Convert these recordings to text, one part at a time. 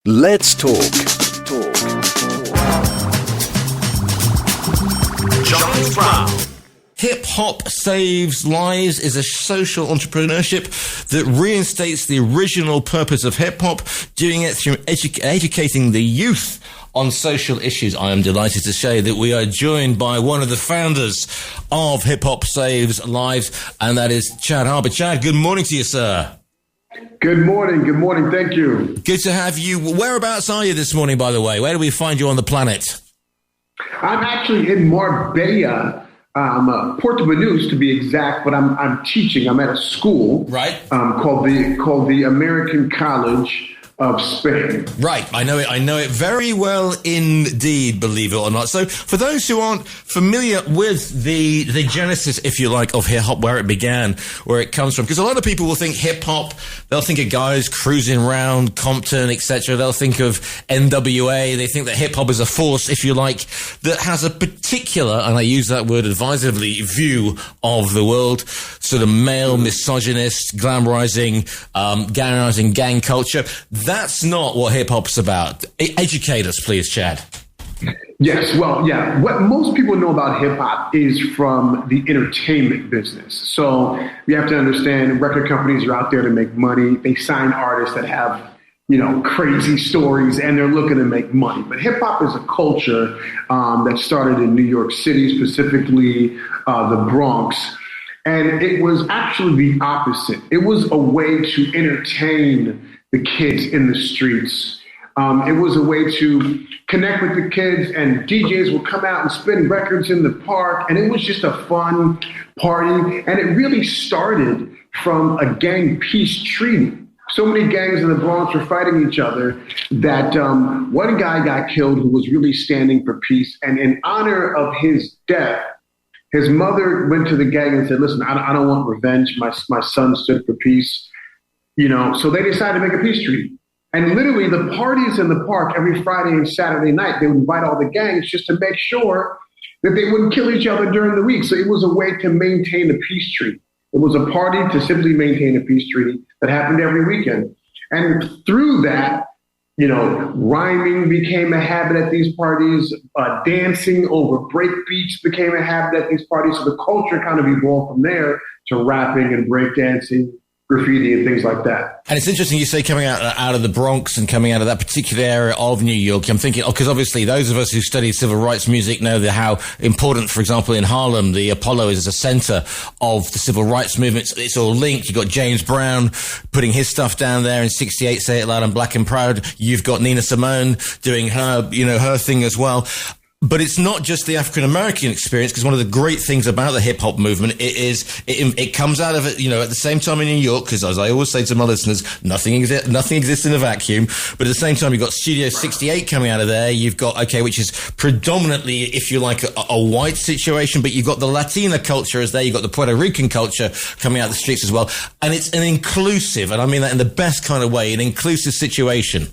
Let's talk. Giles Brown. Hip Hop Saves Lives is a social entrepreneurship that reinstates the original purpose of hip hop, doing it through educating the youth on social issues. I am delighted to say that we are joined by one of the founders of Hip Hop Saves Lives, and that is Chad Harper. Chad, good morning to you, sir. Good morning. Thank you. Good to have you. Whereabouts are you this morning, by the way? Where do we find you on the planet? I'm actually in Marbella, Puerto Banús to be exact, but I'm teaching. I'm at a school, right? Called the American College of Spain. Right, I know it very well indeed, believe it or not. So for those who aren't familiar with the genesis, if you like, of hip hop, where it began, where it comes from, because a lot of people will think hip hop, they'll think of guys cruising around Compton, etc. They'll think of NWA. They think that hip hop is a force, if you like, that has a particular, and I use that word advisedly, view of the world, sort of male, misogynist, glamorizing gang culture. That's not what hip-hop's about. Educate us, please, Chad. Yes, well, yeah. What most people know about hip-hop is from the entertainment business. So you have to understand record companies are out there to make money. They sign artists that have, crazy stories, and they're looking to make money. But hip-hop is a culture that started in New York City, specifically the Bronx. And it was actually the opposite. It was a way to entertain the kids in the streets. It was a way to connect with the kids, and DJs would come out and spin records in the park, and it was just a fun party. And it really started from a gang peace treaty. So many gangs in the Bronx were fighting each other that one guy got killed who was really standing for peace. And in honor of his death, his mother went to the gang and said, listen, I don't want revenge. My son stood for peace. So they decided to make a peace treaty. And literally the parties in the park every Friday and Saturday night, they would invite all the gangs just to make sure that they wouldn't kill each other during the week. So it was a way to maintain a peace treaty. It was a party to simply maintain a peace treaty that happened every weekend. And through that, rhyming became a habit at these parties. Dancing over break beats became a habit at these parties. So the culture kind of evolved from there to rapping and breakdancing, graffiti and things like that. And it's interesting you say coming out of the Bronx and coming out of that particular area of New York. I'm thinking, because obviously those of us who study civil rights music know how important, for example, in Harlem, the Apollo is a center of the civil rights movement. It's all linked. You've got James Brown putting his stuff down there in 68, Say It Loud, I'm Black and Proud. You've got Nina Simone doing her, her thing as well. But it's not just the African-American experience, because one of the great things about the hip-hop movement it comes out of it, at the same time in New York, because as I always say to my listeners, nothing exists in a vacuum. But at the same time, you've got Studio 68 coming out of there. You've got, which is predominantly, if you like, a white situation, but you've got the Latina culture as there. You've got the Puerto Rican culture coming out of the streets as well. And it's an inclusive, and I mean that in the best kind of way, an inclusive situation.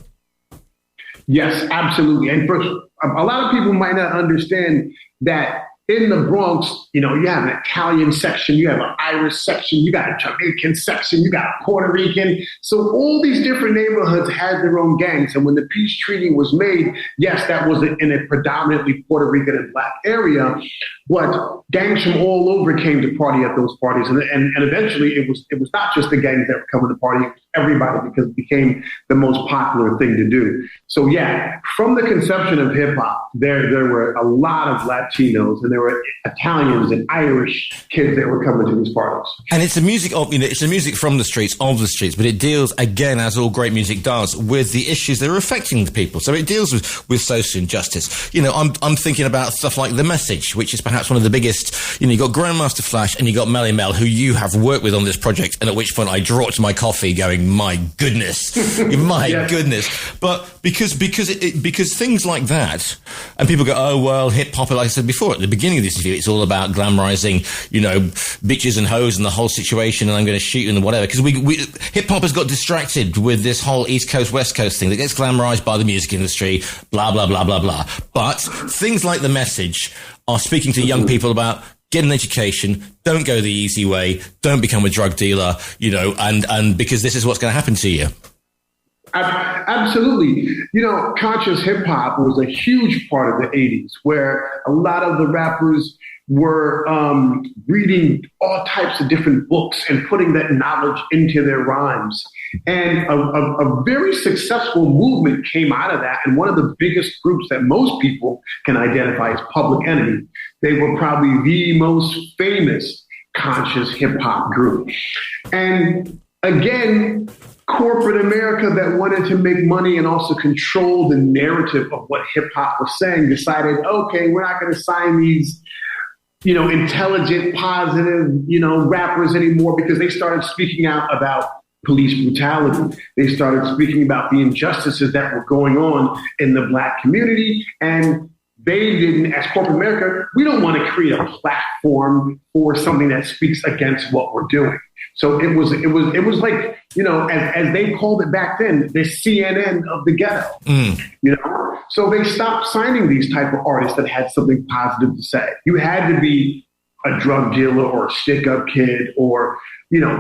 Yes, absolutely. And for a lot of people might not understand that in the Bronx, you have an Italian section, you have an Irish section, you got a Jamaican section, you got a Puerto Rican. So all these different neighborhoods had their own gangs. And when the peace treaty was made, yes, that was in a predominantly Puerto Rican and Black area, but gangs from all over came to party at those parties. And eventually it was not just the gangs that were coming to party, it was everybody, because it became the most popular thing to do. So yeah, from the conception of hip hop, there were a lot of Latinos, and there were Italians and Irish kids that were coming to these parties. And it's a music of, it's a music from the streets, but it deals, again, as all great music does, with the issues that are affecting the people. So it deals with social injustice. I'm thinking about stuff like The Message, which is perhaps one of the biggest. You got Grandmaster Flash and you got Melly Mel, who you have worked with on this project, and at which point I dropped my coffee going, my goodness, goodness. But because things like that, and people go, oh, well, hip hop, like I said before, at the beginning of this interview, it's all about glamorizing, bitches and hoes and the whole situation, and I'm going to shoot and whatever. Because hip hop has got distracted with this whole East Coast, West Coast thing that gets glamorized by the music industry, blah, blah, blah, blah, blah. But things like The Message are speaking to young people about get an education, don't go the easy way, don't become a drug dealer, and because this is what's going to happen to you. Absolutely. Conscious hip hop was a huge part of the 80s where a lot of the rappers were reading all types of different books and putting that knowledge into their rhymes. And a very successful movement came out of that. And one of the biggest groups that most people can identify as Public Enemy. They were probably the most famous conscious hip hop group. And again, corporate America that wanted to make money and also control the narrative of what hip hop was saying decided, okay, we're not going to sign these intelligent, positive, rappers anymore, because they started speaking out about police brutality. They started speaking about the injustices that were going on in the Black community. And they didn't, as corporate America, we don't want to create a platform for something that speaks against what we're doing. So it was like, as they called it back then, the CNN of the ghetto, So they stopped signing these type of artists that had something positive to say. You had to be a drug dealer or a stick-up kid or,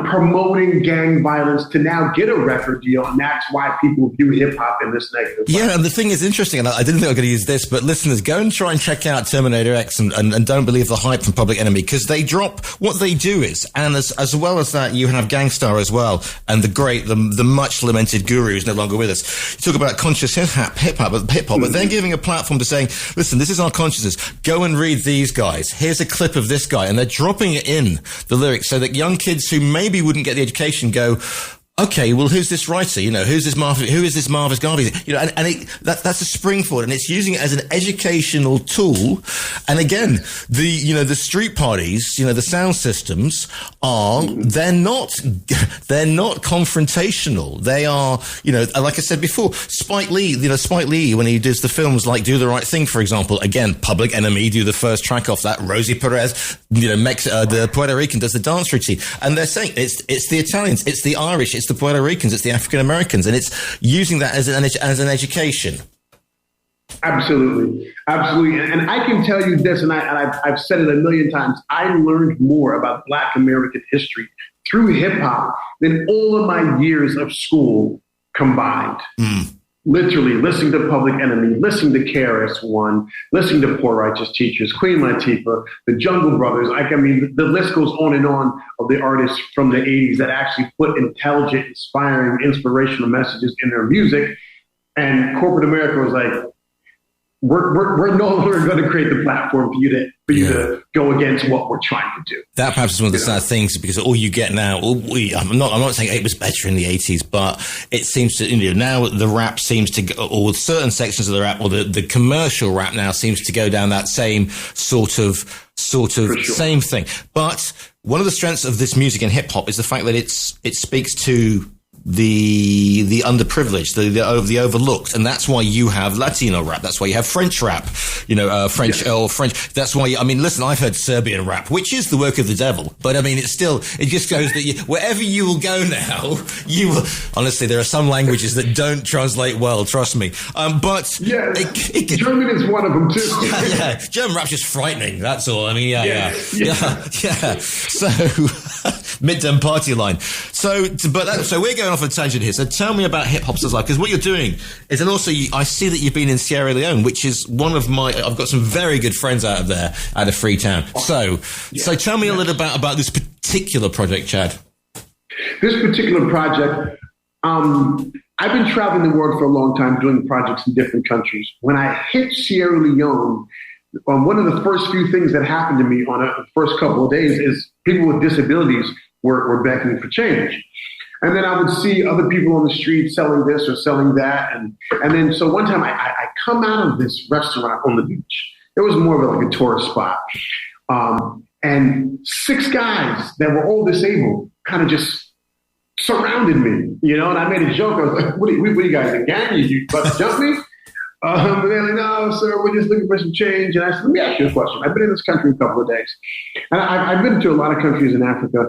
promoting gang violence to now get a record deal. And that's why people view hip-hop in this negative way. Yeah, and the thing is interesting, and I didn't think I was going to use this, but listeners, go and try and check out Terminator X and don't believe the hype from Public Enemy, because they drop, what they do is, and as well as that, you have Gangstar as well, and the much lamented Guru who's no longer with us. You talk about conscious hip-hop, but they're giving a platform to saying, listen, this is our consciousness. Go and read these guys. Here's a clip of this guy. And they're dropping it in the lyrics so that young kids who maybe wouldn't get the education go, okay, well, who's this writer? Who is this Marvis Garvey? That's a springboard, and it's using it as an educational tool. And again, the street parties, the sound systems they're not confrontational. They are, like I said before, Spike Lee, when he does the films like Do the Right Thing, for example, again, Public Enemy do the first track off that. Rosie Perez, the Puerto Rican does the dance routine, and they're saying it's the Italians, it's the Irish, it's the Puerto Ricans, it's the African Americans, and it's using that as an education. Absolutely. And I can tell you this, and I've said it a million times, I learned more about Black American history through hip hop than all of my years of school combined. Literally listening to Public Enemy, listening to KRS-One, listening to Poor Righteous Teachers, Queen Latifah, the Jungle Brothers. The list goes on and on of the artists from the 80s that actually put intelligent, inspiring, inspirational messages in their music. And corporate America was like, we're no longer going to create the platform for you to go against what we're trying to do. That perhaps is one of the sad things, because all you get now, I'm not saying it was better in the 80s, but it seems to, now the rap seems to go, or certain sections of the rap, or the commercial rap now seems to go down that same sort of same thing. But one of the strengths of this music and hip hop is the fact that it speaks to the underprivileged, the overlooked, and that's why you have Latino rap. That's why you have French rap, French. That's why. Listen, I've heard Serbian rap, which is the work of the devil. But it just goes that wherever you will go now, you will. Honestly, there are some languages that don't translate well. Trust me. But German is one of them too. Yeah. German rap's just frightening. That's all. Yeah. So midterm party line. So we're going off a tangent here. So tell me about Hip Hopster's Life, because what you're doing is, and also I see that you've been in Sierra Leone, which is I've got some very good friends out of there, out of Freetown. So tell me a little about this particular project, Chad. This particular project, I've been traveling the world for a long time doing projects in different countries. When I hit Sierra Leone, one of the first few things that happened to me on the first couple of days is people with disabilities were beckoning for change. And then I would see other people on the street selling this or selling that. And then, so one time I come out of this restaurant on the beach. It was more of like a tourist spot. And 6 guys that were all disabled kind of just surrounded me, and I made a joke. I was like, what are you guys, a gang? You about to jump me? And they're like, no, sir, we're just looking for some change. And I said, let me ask you a question. I've been in this country a couple of days. And I've been to a lot of countries in Africa,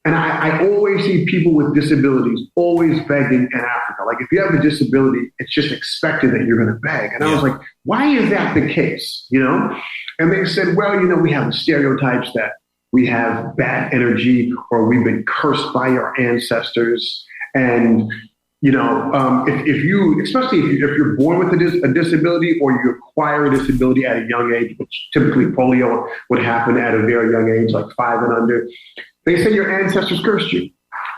and I always see people with disabilities always begging in Africa. Like, if you have a disability, it's just expected that you're going to beg. And I was like, why is that the case? And they said, well, we have the stereotypes that we have bad energy or we've been cursed by our ancestors. And if you, especially if you're born with a disability or you acquire a disability at a young age, which typically polio would happen at a very young age, like 5 and under, they say your ancestors cursed you.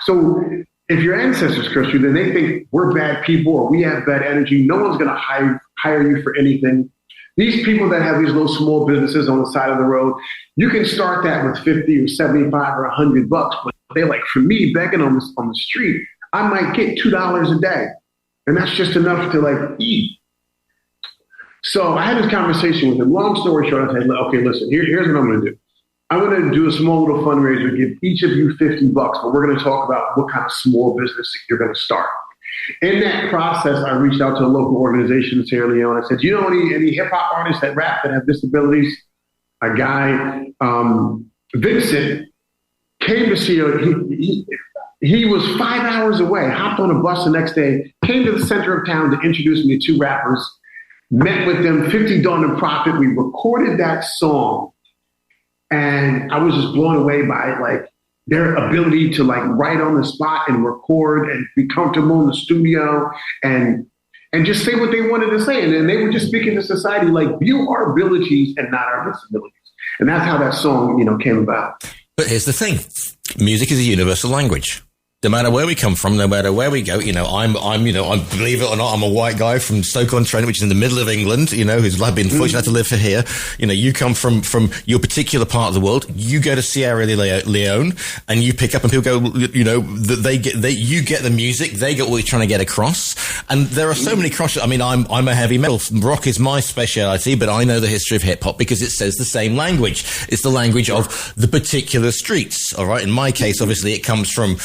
So if your ancestors cursed you, then they think we're bad people or we have bad energy. No one's going to hire you for anything. These people that have these little small businesses on the side of the road, you can start that with 50 or 75 or $100, but they're like, for me, begging on the street, I might get $2 a day. And that's just enough to like eat. So I had this conversation with him. Long story short, I said, okay, listen, here's what I'm going to do. I'm going to do a small little fundraiser, give each of you $50, but we're going to talk about what kind of small business you're going to start. In that process, I reached out to a local organization in Sierra Leone. I said, do you know any hip hop artists that rap that have disabilities? A guy, Vincent, came to see he was 5 hours away, hopped on a bus the next day, came to the center of town to introduce me to 2 rappers, met with them, 50 Dawn and Profit. We recorded that song. And I was just blown away by like their ability to like write on the spot and record and be comfortable in the studio and just say what they wanted to say. And then they were just speaking to society, like view our abilities and not our disabilities. And that's how that song, came about. But here's the thing. Music is a universal language. No matter where we come from, no matter where we go, I'm believe it or not, I'm a white guy from Stoke-on-Trent, which is in the middle of England, who's been fortunate to live for here. You come from your particular part of the world. You go to Sierra Leone and you pick up and people go, you get the music. They get what you're trying to get across. And there are so many crosses. I mean, I'm a heavy metal. Rock is my speciality, but I know the history of hip hop because it says the same language. It's the language of the particular streets. All right. In my case, obviously it comes from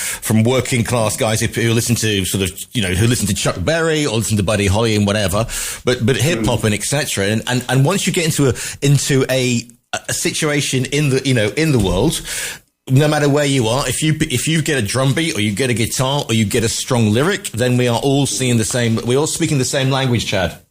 working class guys who listen to who listen to Chuck Berry or listen to Buddy Holly and whatever, but hip hop and etc. And once you get into a situation in the world, no matter where you are, if you get a drum beat or you get a guitar or you get a strong lyric, then we are all seeing the same. We're all speaking the same language, Chad.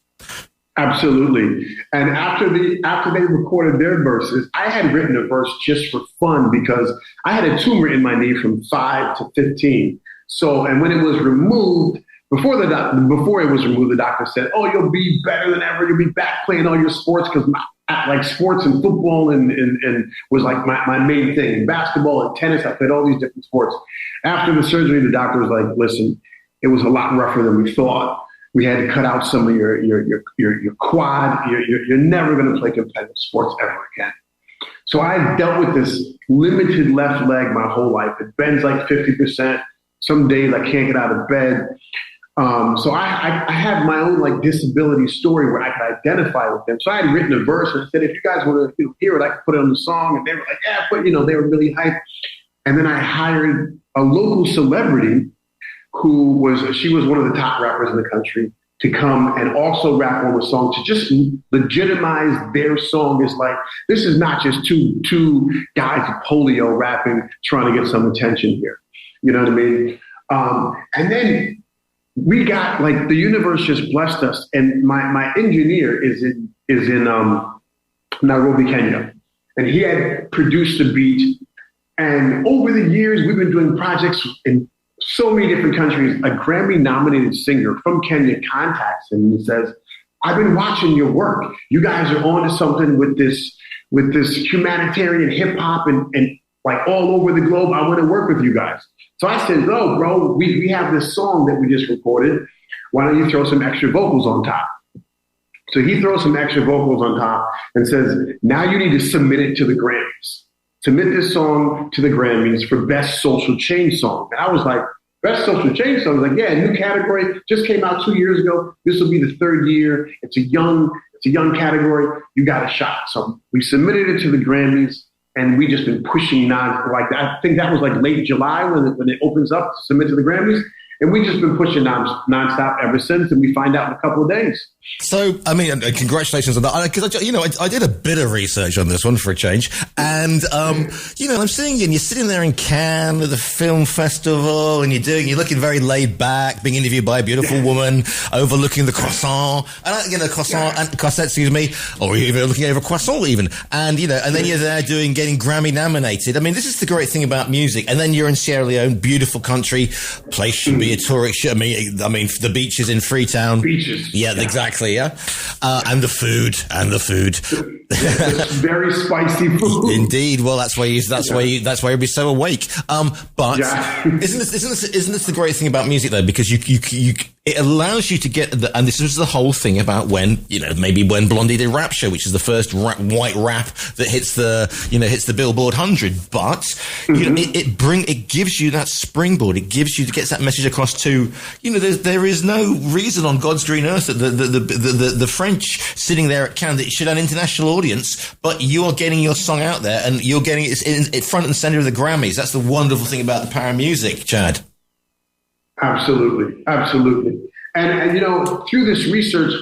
Absolutely. And after they recorded their verses, I had written a verse just for fun because I had a tumor in my knee from 5 to 15. So, and when it was removed, before it was removed, the doctor said, "Oh, you'll be better than ever. You'll be back playing all your sports," because like sports and football and was like my main thing. And basketball and tennis, I played all these different sports. After the surgery, the doctor was like, "Listen, it was a lot rougher than we thought. We had to cut out some of your quad. You're never going to play competitive sports ever again." So I dealt with this limited left leg my whole life. It bends like 50%. Some days I can't get out of bed. So I had my own like disability story where I could identify with them. So I had written a verse and I said, if you guys want to hear it, I could put it on the song. And they were like, yeah, but they were really hyped. And then I hired a local celebrity she was one of the top rappers in the country to come and also rap on the song to just legitimize their song as like, this is not just two guys with polio rapping, trying to get some attention here. You know what I mean? And then we got like the universe just blessed us. And my engineer is in Nairobi, Kenya. And he had produced the beat. And over the years, we've been doing projects in so many different countries. A Grammy-nominated singer from Kenya contacts him and says, "I've been watching your work. You guys are onto something with this humanitarian hip hop and like all over the globe. I want to work with you guys." So I said, "Oh, bro, we have this song that we just recorded. Why don't you throw some extra vocals on top?" So he throws some extra vocals on top and says, "Now you need to submit it to the Grammys. Submit this song to the Grammys for Best Social Change Song." And I was like, Best Social Change Song? I was like, yeah, new category. Just came out 2 years ago. This will be the 3rd year. It's a young category. You got a shot. So we submitted it to the Grammys, and we just been pushing like that. I think that was like late July when it opens up to submit to the Grammys. And we've just been pushing nonstop ever since, and we find out in a couple of days. So, I mean, congratulations on that. Because, I did a bit of research on this one for a change. And, I'm seeing you, and you're sitting there in Cannes at the film festival, and you're looking very laid back, being interviewed by a beautiful woman, overlooking the croissant, excuse me, or even looking over a croissant even. And, and then you're there getting Grammy nominated. I mean, this is the great thing about music. And then you're in Sierra Leone, beautiful country, place should be be a tourist. I mean, the beaches in Freetown. Beaches. Yeah, exactly. Yeah, and the food. Very spicy food. Indeed. Well, that's why you'd be so awake. But isn't this the great thing about music though? Because it allows you to get and this was the whole thing about when Blondie did Rapture, which is the first white rap that hits the Billboard 100. But it gives you that springboard. It gets that message across to there is no reason on God's green earth that the French sitting there at Cannes that should have an international audience, but you are getting your song out there and you're getting it front and center of the Grammys. That's the wonderful thing about the power of music, Chad. Absolutely. And through this research,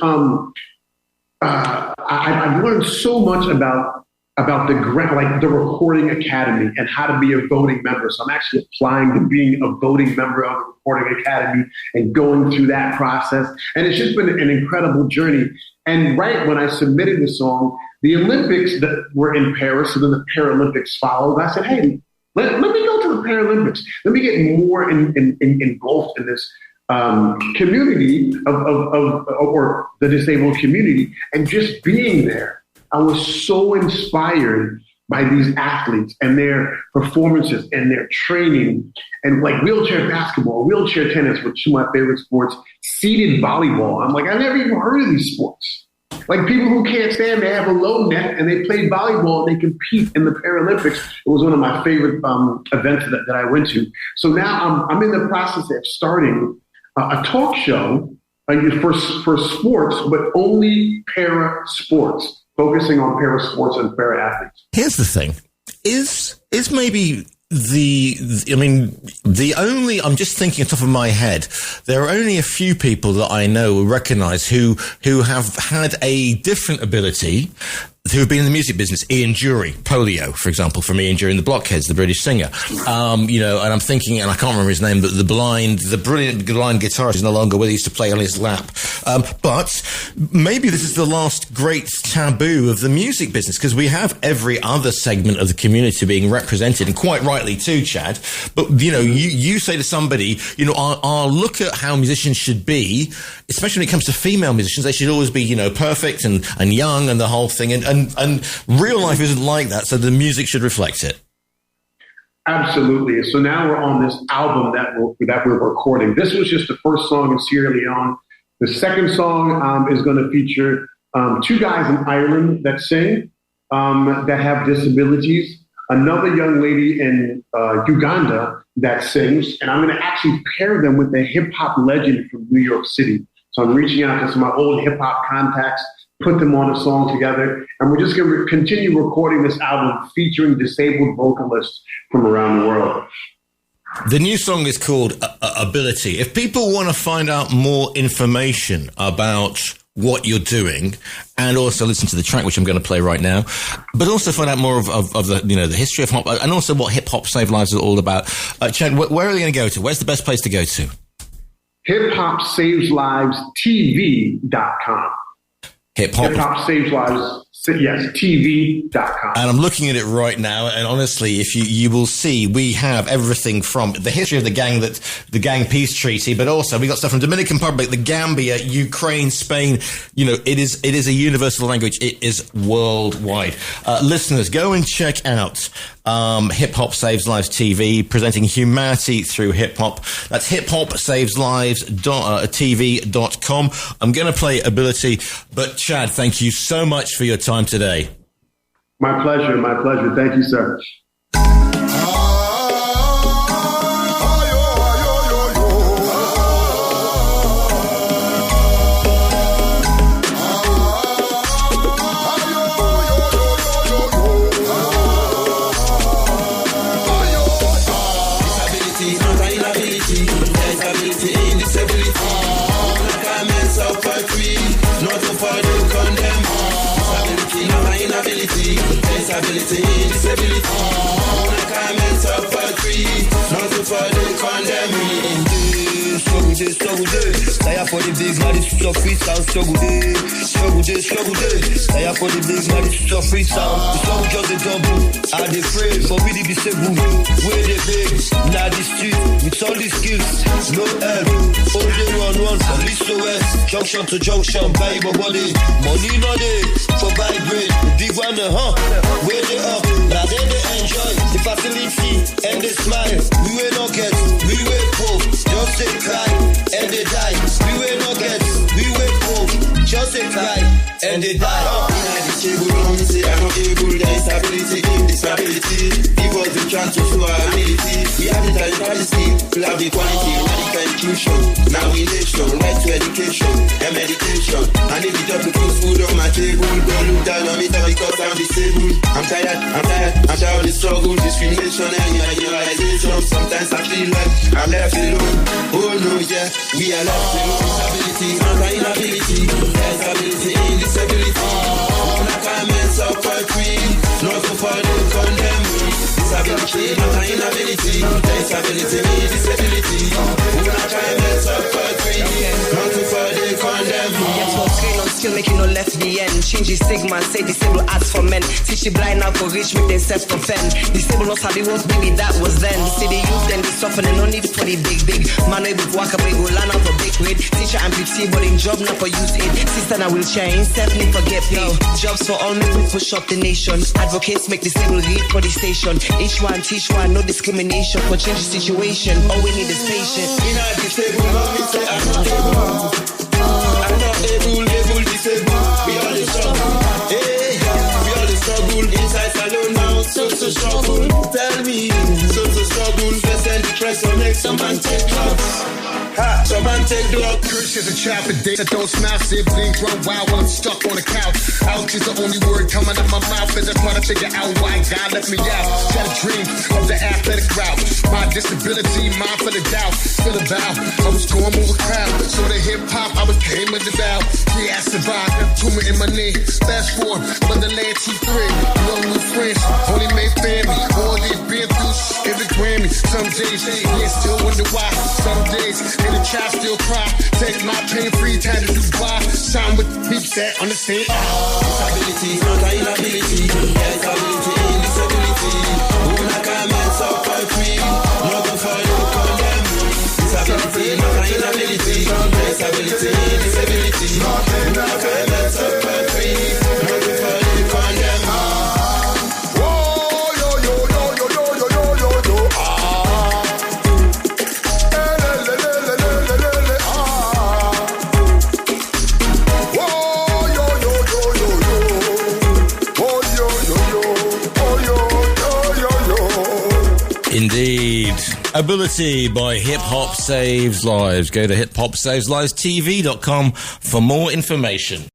I've learned so much about the Recording Academy and how to be a voting member. So I'm actually applying to being a voting member of the Recording Academy and going through that process. And it's just been an incredible journey. And right when I submitted the song, the Olympics that were in Paris, and then the Paralympics followed. I said, hey, let me go to the Paralympics. Let me get more engulfed in this community or the disabled community. And just being there, I was so inspired by these athletes and their performances and their training, and like wheelchair basketball, wheelchair tennis, which are my favorite sports, seated volleyball. I'm like, I never even heard of these sports. Like people who can't stand, they have a low neck and they play volleyball and they compete in the Paralympics. It was one of my favorite events that I went to. So now I'm in the process of starting a talk show for sports, but only para sports, focusing on para sports and para athletes. Here's the thing: is maybe I'm just thinking off the top of my head, there are only a few people that I know or recognize who have had a different ability, who have been in the music business. Ian Dury, Polio, for example, from Ian Dury and the Blockheads, the British singer. And I'm thinking, and I can't remember his name, but the brilliant blind guitarist is no longer with. He used to play on his lap. But maybe this is the last great taboo of the music business, because we have every other segment of the community being represented, and quite rightly too, Chad. But, you say to somebody, I'll look at how musicians should be, especially when it comes to female musicians. They should always be, perfect and young and the whole thing. And real life isn't like that, so the music should reflect it. Absolutely. So now we're on this album that we're recording. This was just the first song in Sierra Leone. The second song is going to feature two guys in Ireland that sing, that have disabilities, another young lady in Uganda that sings, and I'm going to actually pair them with a hip-hop legend from New York City. So I'm reaching out to some of my old hip-hop contacts, put them on a song together, and we're just going to continue recording this album featuring disabled vocalists from around the world. The new song is called Ability. If people want to find out more information about what you're doing, and also listen to the track, which I'm going to play right now, but also find out more of the the history of hip hop, and also what Hip Hop Save Lives is all about, Chad, where are they going to go to? Where's the best place to go to? hiphopsaveslivestv.com. Hip-hop Saves Lives, yes, TV.com. And I'm looking at it right now, and honestly, if you will see, we have everything from the history of the gang peace treaty, but also we got stuff from Dominican Republic, the Gambia, Ukraine, Spain. It is a universal language. It is worldwide. Listeners, go and check out Hip Hop Saves Lives TV, presenting humanity through hip hop. That's hiphopsaveslives.tv.com. I'm going to play Ability, but Chad, thank you so much for your time today. My pleasure. Thank you, sir. Disability, disability. All the comments of poetry, not to further condemn me. Tire for the big man, this is a freestyle struggle day. Tire for the big man, this is a freestyle. The song just a double. I dey pray for me to be disabled. Where they big, now the street with all these skills. No help, only run from east to west, junction to junction, buy your body. Money no day for buy bread. Big one, where they up, now they enjoy the facility and they smile. We will not get, we will poor, just say cry and they die. We will not get, we will poor, just say cry and they die. I'm not able, there is ability in disability. Because we try to show our ability. We have the quality, we have the quality, medical inclusion. Now we nation, right to education and medication. And if you just put food on my table, don't look down on me because I'm disabled. I'm tired of the struggle, discrimination and marginalization. Sometimes I feel like I'm left alone. Oh no, yeah, we are left alone. Disability, anti-inability, there's ability in disability. Comments of poetry, not to fall in condemn me. Disability, not inability. Disability, disability. Comments of poetry, not to fall in condemn me. Get what's going on, still making no left the end. Change the stigma, say disabled arts for men. Teach the blind now for rich, make them self-defend. Disabled not how they was, baby, that was then. See the youth, then they soften and no need for the big. Man able to walk away, go land out for big weight. Teacher amputee, but in job not for use aid. Sister now wheelchair, ain't need for get paid. Jobs for all, make we push up the nation. Advocates make disabled read for the station. Each one teach one, no discrimination. For change the situation, all we need is patience. We not disabled, mommy say I'm not able. I'm not able, disabled. We all the struggle. Hey, we all the struggle. Inside salon now, so struggle. Tell me, so struggle. First and the press on next, some man take drugs. Some man take drugs. Church is a trap and days that don't smile. Siblings run wild while I'm stuck on the couch. Ouch is the only word coming out my mouth as I try to figure out why God let me out. Got a dream of the athletic route. My disability, mine for the doubt. Feel about, I was going move a crowd. So the hip hop, I was came with the vow. Yeah, I survived, tumor in my knee. Fast forward, Motherland T3. No new friends, only made family. All these been through, every Grammy. Some days, yeah, still wonder why. Some days, in the trap still cry. Take my pain free time to Dubai. Sound with peeps that understand. Disability, not inability. Yes, ability, disability. Who not comments of poetry, not to follow condemn. Disability, not inability. Yes, ability, disability. Who not comments of poetry, not to follow condemn. Indeed. Ability by Hip Hop Saves Lives. Go to hiphopsaveslives.tv.com for more information.